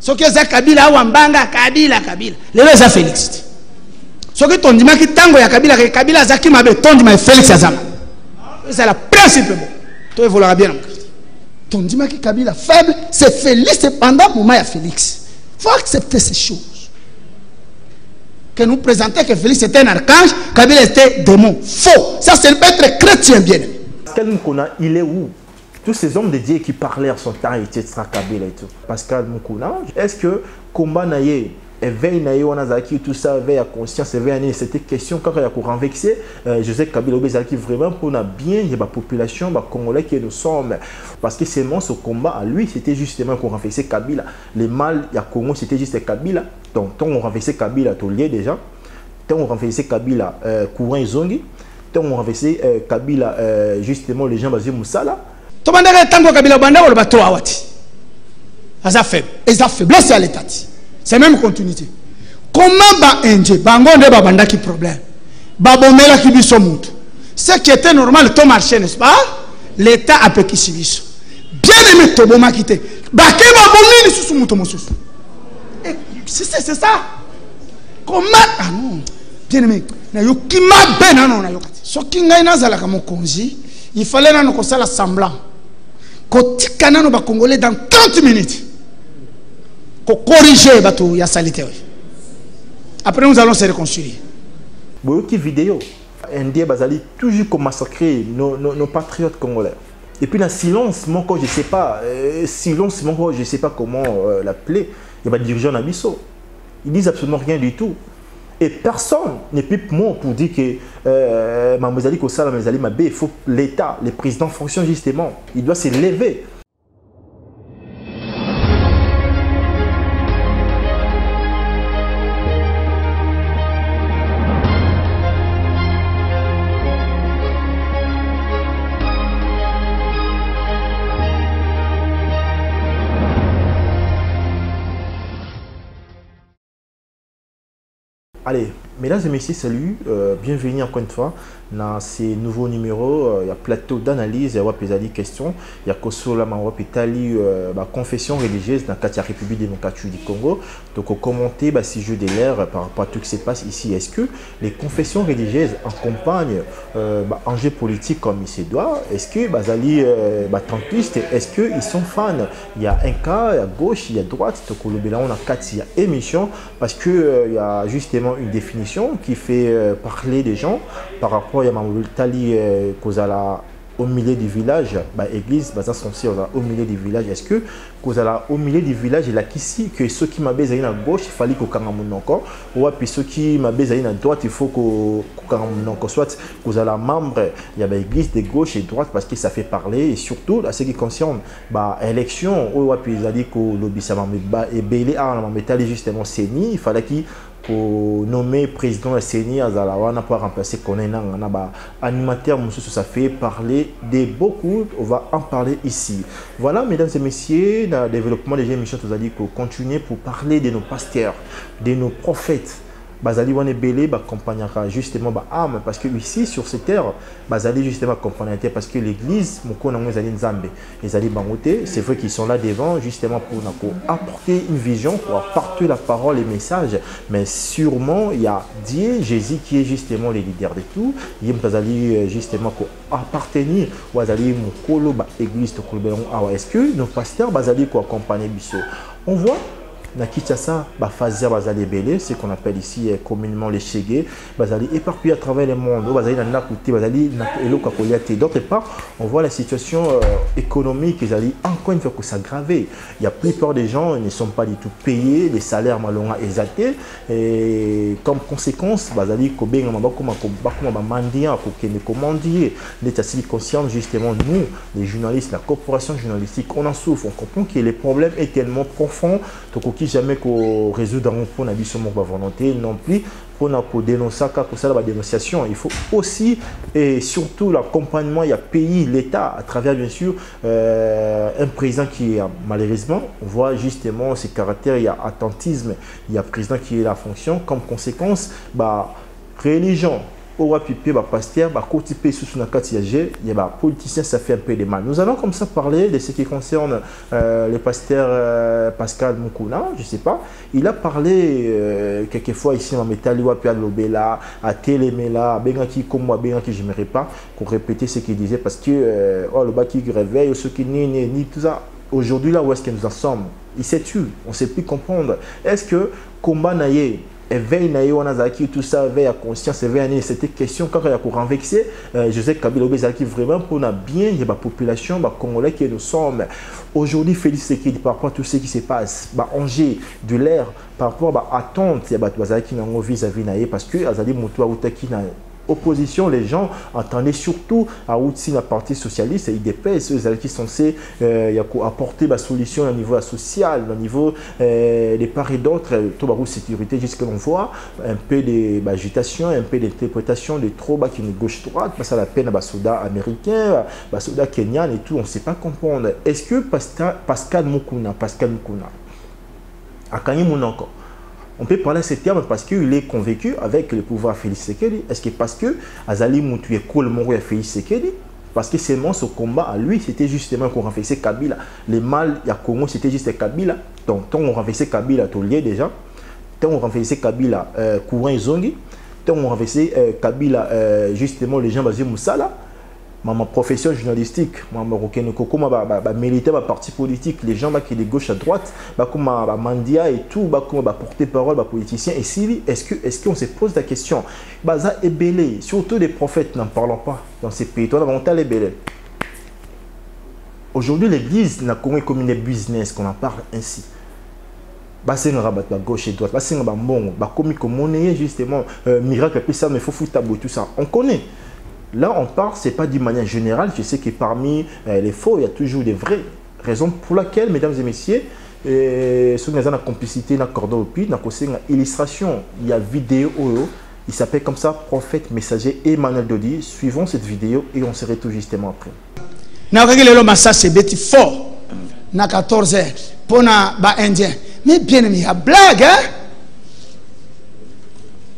Ce qui est Kabila, Wambanga, Kabila. Les gens Félix. Ce qui est dit que tango ya Kabila Zaki m'a beton ma Félix Azama. C'est la principe. Tu évolueras bien. Ton dit que Kabila faible, c'est Félix pendant moment il y a Félix. Il faut accepter ces choses. Que nous présentons que Félix était un archange, Kabila était démon. Faux. Ça c'est être chrétien bien. Pascal Moukouna, il est où? Tous ces hommes de Dieu qui parlaient à son temps, etc. Kabila et tout. Pascal Moukouna, est-ce que combat naïe éveil naïe on a zaki tout ça éveil à conscience éveil à c'était question quand il y a courant vexé Joseph Kabila obézaki vraiment pour la bien il y a la population bah congolais qui nous sommes parce que c'est mon ce combat à lui c'était justement pour renverser Kabila les mal il y a Congo c'était juste Kabila donc tant on renversait Kabila tout lié déjà tant on renversait Kabila courant zongi tant on renversait Kabila justement les gens basés Moussala to bandaka tango Kabila banda wala bato awati aza faible eza faiblesse à l'état. C'est même continuité. Comment ba enje bangonde ba banda qui problème babomela ki biso mutu ce qui était normal to marché n'est-ce pas l'état a pe ki sibiso bien aimé to boma kité ba ke ba bomini susu mutu mosusu c'est ça comment ah non bien aimé na yo ki mabe na non na yo kati so ki ngai nazala ka mokonzi il fallait na ko sala semblant ko tikana no ba congolais dans 30 minutes. Pour corriger la saleté. Après, nous allons se réconcilier. Boyoki vidéo. Indien Bazali toujours comme massacrer nos patriotes congolais. Et puis, dans silence, mon corps, je ne sais pas. Silence, mon corps, je ne sais pas comment l'appeler. Il y a des dirigeants d'Abisso. Ils disent absolument rien du tout. Et personne n'est plus moi pour dire que Mamazali Kosala, Mamazali Mabé, il faut l'État, les présidents fonctionnent justement. Il doit se lever. Allez, mesdames et messieurs, salut, bienvenue encore une fois dans ces nouveaux numéros. Il y a plateau d'analyse, il y a des questions, il y a Kosola, la confession religieuse dans la République démocratique du Congo. Donc, commenter si je l'air par rapport à tout ce qui se passe ici. Est-ce que les confessions religieuses accompagnent enjeux politiques comme il se doit? Est-ce que Bazali Trumpistes, est-ce qu'ils sont fans? Il y a un cas, il y a gauche, il y a droite. Donc, on a 4 émissions parce qu'il y a justement une définition qui fait parler des gens par rapport à Tali Kozala au milieu du village, église, au milieu du village. Est-ce que Kozala au milieu du village, il a qu'ici que ceux qui m'ont à gauche, il fallait qu'on ait encore, ou puis ceux qui m'ont à droite, il faut qu'on ait encore. Soit Kozala membre, il y a l'église de gauche et de droite parce que ça fait parler, et surtout à ce qui concerne l'élection, ou puis ils ont dit que l'obissement est belé à justement Séni, il fallait qu'il pour nommer président de CENI à Zalawana pour remplacer Konena, animateur, ça fait parler de beaucoup, on va en parler ici. Voilà, mesdames et messieurs, dans le développement des émissions, vous allez continuer pour parler de nos pasteurs, de nos prophètes. Bazali wane belé accompagnera justement âme parce que ici sur cette terre Bazali justement accompagner parce que l'église moko na ngezali nzambe ezali bangote c'est vrai qu'ils sont là devant justement pour apporter une vision pour apporter la parole et message mais sûrement il y a Dieu Jésus qui est justement le leader de tout il Bazali justement pour appartenir ou Bazali mokolo église to kolbelon est-ce que nos pasteurs Bazali ko accompagner biso on voit na Kinshasa, Fazer Bazali Belé, ce qu'on appelle ici communément les Chégués, Bazali éparpillé à travers le monde, Bazali n'a côté, Bazali n'a pas. D'autre part, on voit la situation économique, Bazali encore une fois que s'aggraver. Il y a plupart des gens ne sont pas du tout payés, les salaires malonga exaltés, et comme conséquence, Bazali Kobenga Mabakoma Mandia, pour qu'il ne commandier, l'état civil concerne justement nous, les journalistes, la corporation journalistique, on en souffre, on comprend que les problèmes est tellement profond, donc qui jamais qu'on résout dans mon avis sur mon volonté non plus pour dénoncer la dénonciation il faut aussi et surtout l'accompagnement il y a pays l'État à travers bien sûr un président qui est malheureusement on voit justement ses caractères il y a attentisme il y a président qui est la fonction comme conséquence religion aura pipi, pasteur, côté pays sous nakati yagé, il y a politicien, ça fait un peu de mal. Nous allons comme ça parler de ce qui concerne le pasteur Pascal Mukuna, je sais pas. Il a parlé quelquefois ici en métal, à Lobela, à Télémela, à Bengaki comme moi, Bengaki, je n'aimerais pas qu'on répétait ce qu'il disait parce que oh, le bas qui réveille, ceux qui ni tout ça. Aujourd'hui, là où est-ce que nous en sommes? Il s'est tué, on ne sait plus comprendre. Est-ce que combat naïe, éveil naïe, on a zaki, tout ça, éveil à conscience, éveil à naïe, c'était question quand il y a courant vexé, Joseph Kabila Obezaki vraiment pour la bien, il y a la population, les Congolais qui nous sommes. Aujourd'hui, Félix Tshisekedi, par rapport à tout ce qui se passe, Angers, de l'air, par rapport à attente, il y a Bazaki Nango vis-à-vis naïe, parce que Azali Moutoua Outaki naïe. Opposition, les gens entendaient surtout à Outsi, la partie socialiste et IDP, ceux qui sont censés apporter la solution au niveau social, au niveau des parts et d'autres, tout la sécurité, jusqu'à l'on voit un peu d'agitation, un peu d'interprétation de trop qui est gauche-droite, parce à la peine à soldats américains, à soldats kenyans et tout, on ne sait pas comprendre. Est-ce que Pascal Mukuna, à Kanye encore? On peut parler de ce terme parce qu'il est convaincu avec le pouvoir Félix Tshisekedi. Est-ce que parce que Azali Moutou est cool Moro à Félix Tshisekedi? Parce que seulement ce combat à lui, c'était justement qu'on renversait Kabila. Les mal, il y a Congo, c'était juste Kabila. Donc, tant on renversait Kabila, tout lié déjà. Tant on renversait Kabila, courant et zongi. Tant on renversait Kabila, justement, les gens basés Moussala. Ma profession journalistique, ma militaire, ma parti politique, les gens qui sont de gauche à droite, comme ma mandia et tout, comme porter-parole, ma politicien. Et si, est-ce qu'on se pose la question? Ça est belé, surtout des prophètes, n'en parlons pas dans ces pays. On a monté belé. Aujourd'hui, l'église n'a comme une business qu'on en parle ainsi. C'est un rabat à gauche et droite, c'est un bon, comme on est justement, miracle, puis ça, mais il faut foutre tabou, tout ça. On connaît. Là, on parle, ce n'est pas d'une manière générale. Je sais que parmi les faux, il y a toujours des vraies raisons pour lesquelles, mesdames et messieurs, si nous avons la complicité, dans une illustration, il y a vidéo, il s'appelle comme ça, prophète, messager Emmanuel Dodi. Suivons cette vidéo et on se retrouve justement après. Ça, c'est fort. Na 14h, pour les Indiens. Mais bien aimé, il y a blague, hein?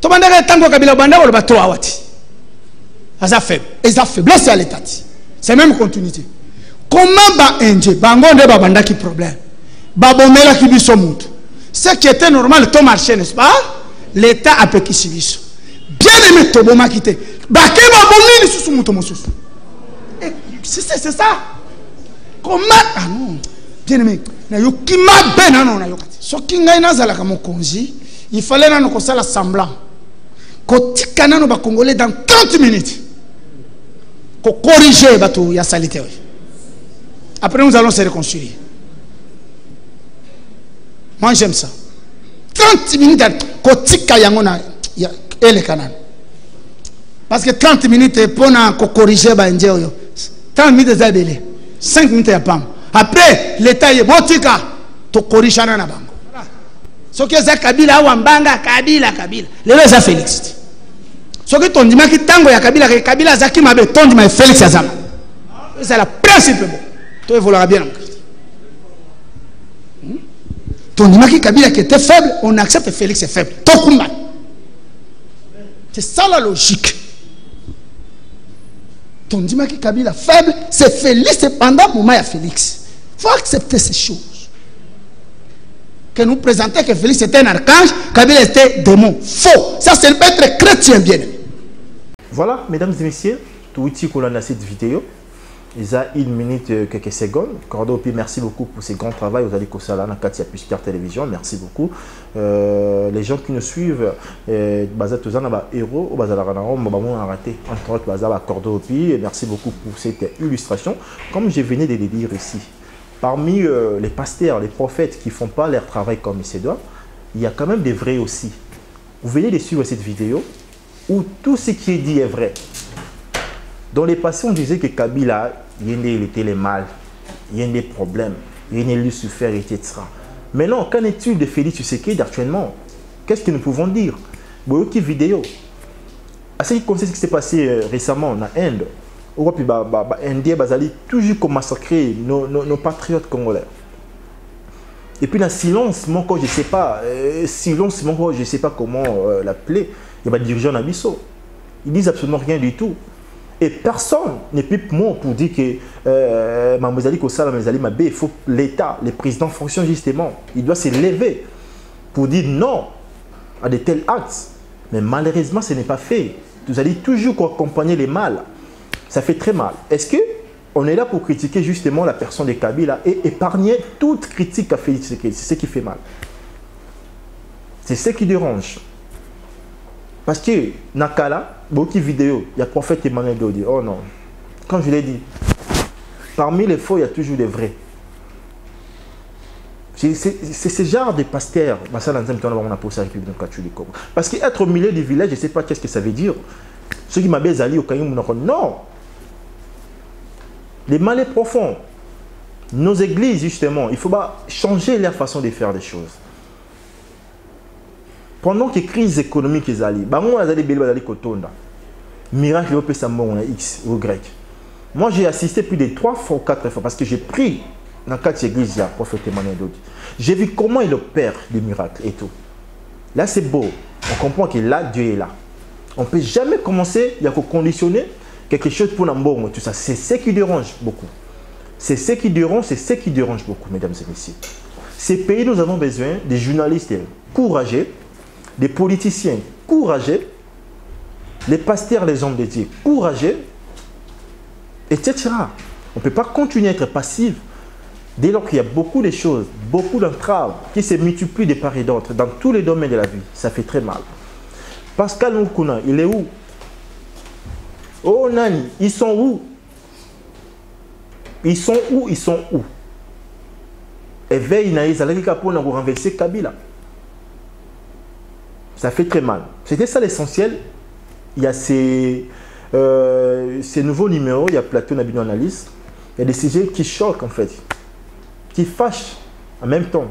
Tu m'as dit que tango kabila banda ou le bateau awati. Ça faible. Et ça faiblesse à l'état. C'est même continuité. Comment ba Indien, bangonde ba banda qui problème. Ba bomela qui biso mutu. Ce qui était normal, ton marché, n'est-ce pas? L'État a peu qui suit. Bien aimé Toboma quitté. Ba ke ba bomini sous mutu mosus. C'est ça. Comment ah non. Bien aimé. Na yo kima ben non na yo. So kinga ina zala kama konzi, il fallait na ko sala semblant. Ko tikana no ba congolais dans 30 minutes. Pour corriger bateau ya salité. Après nous allons se reconstruire. Moi j'aime ça. 30 minutes kotika yangona ya ele canal. Parce que 30 minutes pour corriger ba ndje 30 minutes za belé. 5 minutes ya pam. Après l'état est botika to corriger na bango. Ce que za Kabila wambanga Kabila. Lelo za Félix. Ce que ton dimanche qui tango ya Kabila zaki mabe ton dimanche Félix Azama. C'est la principe bon. Toi évoluera bien en Christ. Ton dimanche qui Kabila qui était faible, on accepte que Félix est faible. Tokumba. C'est ça la logique. Ton dimanche qui Kabila faible, c'est Félix pendant le moment il y a Félix. Il faut accepter ces choses. Que nous présentons que Félix était un archange, Kabila était démon. Faux. Ça c'est être chrétien bien aimé. Voilà, mesdames et messieurs, tout outil qu'on a dans cette vidéo, il y a 1 minute, quelques secondes. Cordo, merci beaucoup pour ce grand travail. Vous allez ça là, dans Katia Pusker Télévision. Merci beaucoup. Les gens qui nous suivent, héros, entre autres, Cordo, merci beaucoup pour cette illustration. Comme je venais de le dire ici, parmi les pasteurs, les prophètes qui ne font pas leur travail comme il se doit, il y a quand même des vrais aussi. Vous venez de suivre cette vidéo où tout ce qui est dit est vrai. Dans les passés, on disait que Kabila, il était le mal, il y a des problèmes, il y a eu souffert, etc. Maintenant, qu'en est-il de Félix Tshisekedi actuellement? Qu'est-ce que nous pouvons dire? Vous voyez vidéo. À ce qui s'est passé récemment en Inde, Indien Bazali toujours comme massacrer nos patriotes congolais. Et puis dans le silence, je ne sais pas, je ne sais pas comment l'appeler. Il y a des dirigeants d'Abisso. Ils disent absolument rien du tout. Et personne n'est plus mot pour dire que Mamouazali Kosala, Mamouazali Mabé, il faut l'État, les présidents fonctionnent justement. Il doit se lever pour dire non à de tels actes. Mais malheureusement, ce n'est pas fait. Vous allez toujours accompagner les mal. Ça fait très mal. Est-ce qu'on est là pour critiquer justement la personne de Kabila et épargner toute critique à Félix Tshisekedi? C'est ce qui fait mal. C'est ce qui dérange. Parce que, Nakala, beaucoup de vidéos, il y a le prophète Emmanuel Dodi. Oh non. Comme je l'ai dit, parmi les faux, il y a toujours des vrais. C'est ce genre de pasteur. Parce qu'être au milieu du village, je ne sais pas qu'est-ce que ça veut dire. Ceux qui m'avaient allé au Kayum, non. Les mal est profond. Nos églises, justement, il faut changer leur façon de faire des choses. Pendant que la crise économique est allée, miracle X ou Y. Moi, j'ai assisté plus de 3 fois ou 4 fois parce que j'ai pris dans 4 églises, il y a prophète Emmanuel Dodi. J'ai vu comment il opère des miracles et tout. Là, c'est beau. On comprend que là, Dieu est là. On ne peut jamais commencer, il y a qu'à conditionner quelque chose pour l'embaume. Tout ça, c'est ce qui dérange beaucoup. C'est ce qui dérange beaucoup, mesdames et messieurs. Ces pays, nous avons besoin des journalistes courageux, des politiciens courageux, les pasteurs, les hommes de Dieu courageux, etc. On ne peut pas continuer à être passif dès lors qu'il y a beaucoup de choses, beaucoup d'entraves qui se multiplient de part et d'autre dans tous les domaines de la vie. Ça fait très mal. Pascal Moukouna, il est où? Oh Nani, ils sont où? Ils sont où? Ils sont où? Éveil Naïs, pour nous renverser Kabila. Ça fait très mal. C'était ça l'essentiel. Il y a ces nouveaux numéros, il y a Plateau Nabino Analyse. Il y a des sujets qui choquent en fait, qui fâchent en même temps.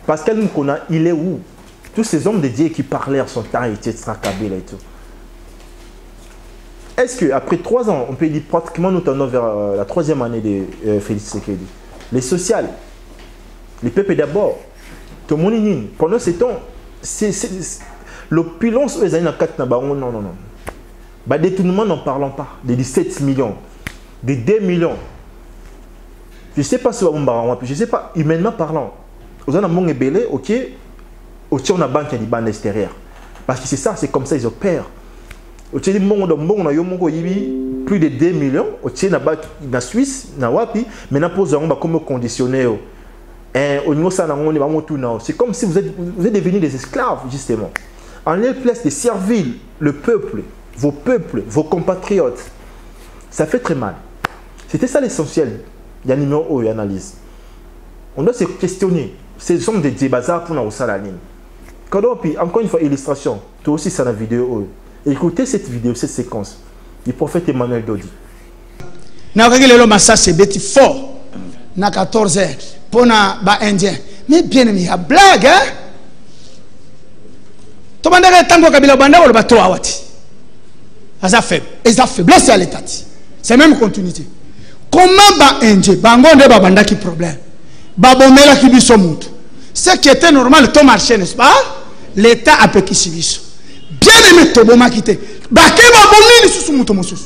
Pascal Moukouna, il est où? Tous ces hommes de Dieu qui parlaient en son temps, etc., Kabila et tout. Est-ce qu'après 3 ans, on peut dire pratiquement nous tendons vers la 3e année de Félix Tshisekedi, les sociales, les peuples d'abord, tout le monde, pendant ces temps, l'opulence, non, non, non. Bah, détournement, n'en parlons pas. Des 17 millions, des 2 millions. Je ne sais pas si je ne sais pas, humainement parlant. Vous avez un bon ébélé, ok, on a banque qui est extérieure. Parce que c'est ça, c'est comme ça ils opèrent. Plus de 2 millions, en Suisse, en Wapi, maintenant comment conditionner. C'est comme si vous êtes devenus des esclaves, justement. En lieu place de servir le peuple, vos compatriotes. Ça fait très mal. C'était ça l'essentiel. Il y a un numéro et analyse. On doit se questionner. Ces hommes de débats pour nous la ligne. Encore une fois, illustration. Toi aussi, c'est la vidéo. Écoutez cette vidéo, cette séquence. Du prophète Emmanuel Dodi. C'est fort. Na 14h. Pour les Indiens. Mais bien aimé, il y a blague, hein? Tout le monde a tango kabila banda ou le bateau à Wati. Ça fait faiblesse à l'état. C'est même continuité. Comment les Indiens, bangonde banda qui problème? Babomela qui biso mutu. Ce qui était normal, tout marché, n'est-ce pas? L'État a péqué si biso. Bien aimé, Toboma quitté. Baké babomini sous mutu mosus.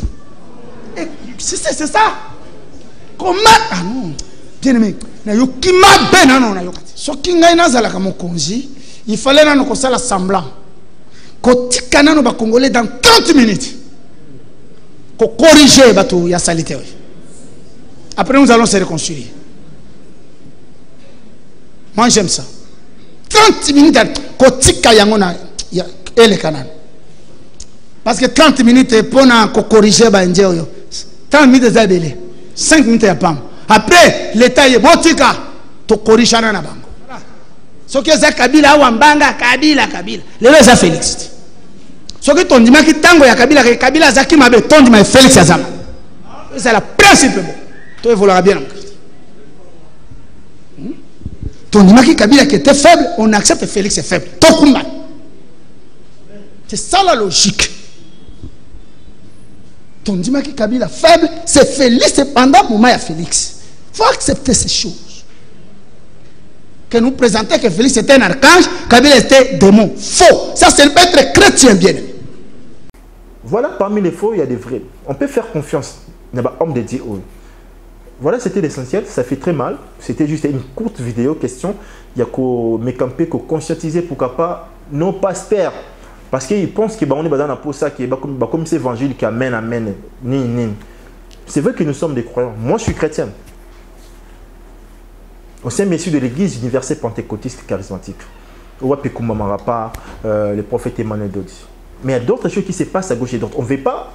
C'est ça. Comment? Ah non. Bien aimé. Il fallait que nous semblant. Nous Congolais dans 30 minutes. Pour corriger la saleté. Après, nous allons se reconstruire. Moi, j'aime ça. 30 minutes, et le canal. Parce que 30 minutes, pour corriger, 30 minutes, c'est belé. 5 minutes, il y a pas. Après, l'État est botika, to corriger na bango. Ce qui est Kabila Wambanga, Kabila. Les gens Félix. Ce qui est dit que tango ya Kabila Zaki mabe tondi ma Félix Azama. C'est la principe. Toi il voudra bien. Ton dit que Kabila qui était faible, on accepte Félix est faible. Tokumba. C'est ça la logique. Ton dit que Kabila faible, c'est Félix pendant le moment il y a Félix. Il faut accepter ces choses. Que nous présentons que Félix était un archange, Kabila était démon. Faux. Ça, c'est être chrétien bien. Voilà, parmi les faux, il y a des vrais. On peut faire confiance. Il y a homme de Dieu. Voilà, c'était l'essentiel. Ça fait très mal. C'était juste une courte vidéo question. Il y a qu'au mécamper, qu'au conscientiser pourquoi pas nos pasteurs. Parce qu'ils pensent qu'on est dans la peau ça, qui est comme cet évangile qui amène. C'est vrai que nous sommes des croyants. Moi, je suis chrétien. Au sein de l'église universelle pentecôtiste charismatique. Le prophète Emmanuel Dodi. Mais il y a d'autres choses qui se passent à gauche et à droite. On ne veut pas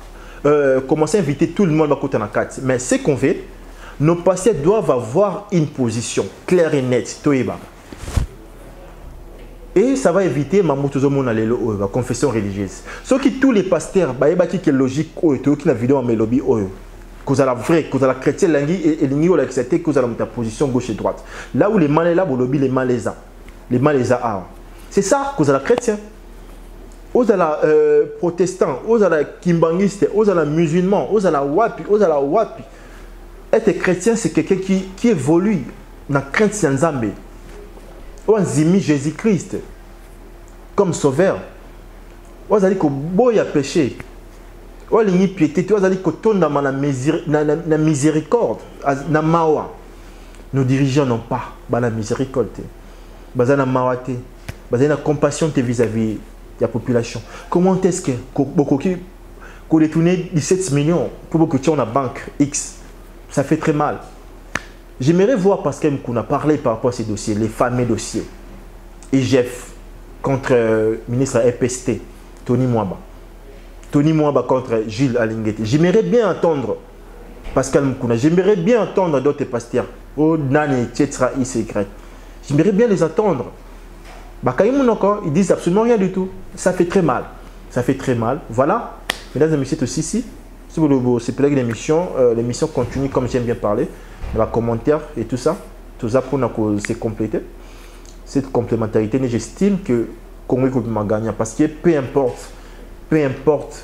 commencer à inviter tout le monde à côté de la carte. Mais ce qu'on veut, nos pasteurs doivent avoir une position claire et nette. Et ça va éviter la confession religieuse. Sauf que tous les pasteurs, qui est logique, qui a vidéo en mélodie, cause à la vraie, cause à la chrétienne, et l'ingénieur l'a accepté, cause à la position gauche et droite. Là où les mal est là, les mal les a. Les mal les a. C'est ça, cause à la chrétienne. Aux à la protestants, aux à la kimbanguiste, aux à la musulman, aux à la wapi, aux à la wapi. Être chrétien, c'est quelqu'un qui évolue dans la crainte de Nzambe. On zimi Jésus-Christ comme sauveur. On a dit que boy a péché. On a dit piété. On a dit que ton dans la miséricorde, na mawa. Nos dirigeants n'ont pas la miséricorde. Ils n'ont pas la compassion vis-à-vis de la population. Comment est-ce que qu'on détourne 17 millions pour que tu aies une banque X? Ça fait très mal. J'aimerais voir, parce qu'on a parlé par rapport à ces dossiers, les fameux dossiers. IGF contre le ministre EPST, Tony Mwaba. Tony Mwaba contre Gilles Alinguete. J'aimerais bien entendre Pascal Mkouna. J'aimerais bien entendre d'autres pasteurs. Oh, Nani, Tietra, ICY. J'aimerais bien les entendre. Ils disent absolument rien du tout. Ça fait très mal. Ça fait très mal. Voilà. Mesdames et messieurs, c'est aussi. C'est pour l'émission. L'émission continue comme j'aime bien parler. Les commentaires et tout ça. Tout ça pour se compléter. Cette complémentarité, j'estime que Congo est gagnant. Parce que peu importe,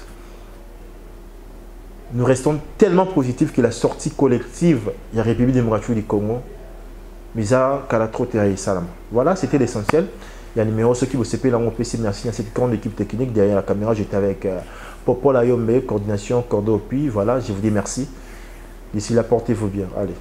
nous restons tellement positifs que la sortie collective de la République démocratique du Congo, voilà, c'était l'essentiel. Il y a un numéro, ceux qui vous savez, là, on peut se merci à cette grande équipe technique. Derrière la caméra, j'étais avec Popo Layombe, coordination, Cordo Opui. Voilà, je vous dis merci. D'ici là, portez-vous bien. Allez.